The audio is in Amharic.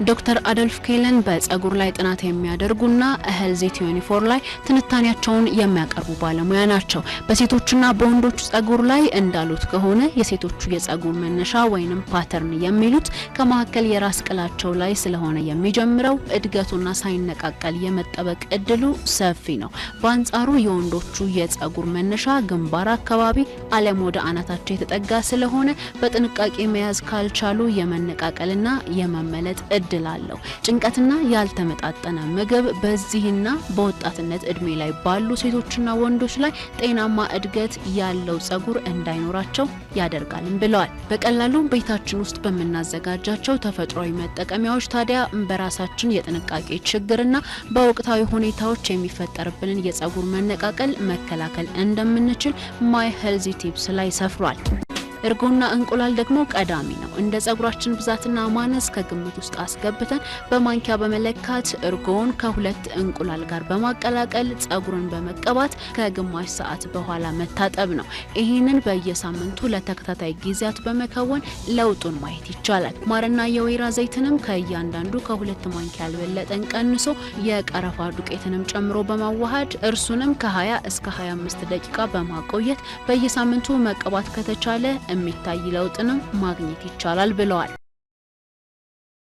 ዶክተር አዶልፍ ኬለን በፀጉር ላይ ጥናት የሚያደርጉና ሄልዚ 24 ላይ ትንታኔያቸውን የሚያቀርቡ ባለሙያ ናቸው። በሴቶችና በወንዶች ፀጉር ላይ እንዳሉት ከሆነ የሴቶቹ የፀጉር መነሻ ወይንም ፓተርን የሚሉት ከመሐከል የራስ ቅላቸው ላይ ስለሆነ የሚጀምረው እድገቱና ሳይነቃቀል የመጠበቅ እድሉ ሰፊ ነው። በአንጻሩ የወንዶቹ የፀጉር መነሻ ግንባር አካባቢ አለም ወደ አናታቸው የተጠጋ ስለሆነ በጥንቃቄ መያዝ ካልቻሉ የመነቃቀልና የመመለጥ እድል አለው። ጭንቀትና ያልተመጣጠነ ምግብ በዚህና በወጣትነት እድሜ ላይ ባሉ ሴቶችና ወንዶች ላይ ጤናማ እድገት ያለው ፀጉር እንዳይኖራቸው ያደርጋልም ብለዋል። በቀላሉ ቤታችን ውስጥ በመናዘጋጃቸው ተፈጥሯዊ መጠቀሚያዎች ታዲያ በራሳችን የጥንቃቄ ችግርና በወቅታዊ ሁኔታዎች የሚፈጠርብንን የፀጉር መነቃቀል መከላከል እንደምንችል ማይ ሄልዚ ቲፕስ ላይ ሰፍሯል። እርጎና እንቁላል ደግሞ ቀዳሚ ነው። እንደ ፀጉራችን ብዛትና ማነስ ከግምት ውስጥ አስገብተን በማንኪያ በመለካት እርጎውን ከሁለት እንቁላል ጋር በማቀላቀል ፀጉርን በመቀባት ከግማሽ ሰዓት በኋላ መታጠብ ነው። ይህንን በየሳምንቱ ለተከታታይ ጊዜያት በመከወን ለውጡን ማየት ይቻላል። ማርና የወይራ ዘይትንም ከእያንዳንዱ ከሁለት ማንኪያ ያልበለጠን ቀንሶ የቀረፋ ዱቄትንም ጨምሮ በማዋሃድ እርሱንም ከ20 እስከ 25 ደቂቃ በማቆየት በየሳምንቱ መቀባት ከተቻለ የሚታይ ለውጥንም ማግኘት ይቻላል ብለዋል።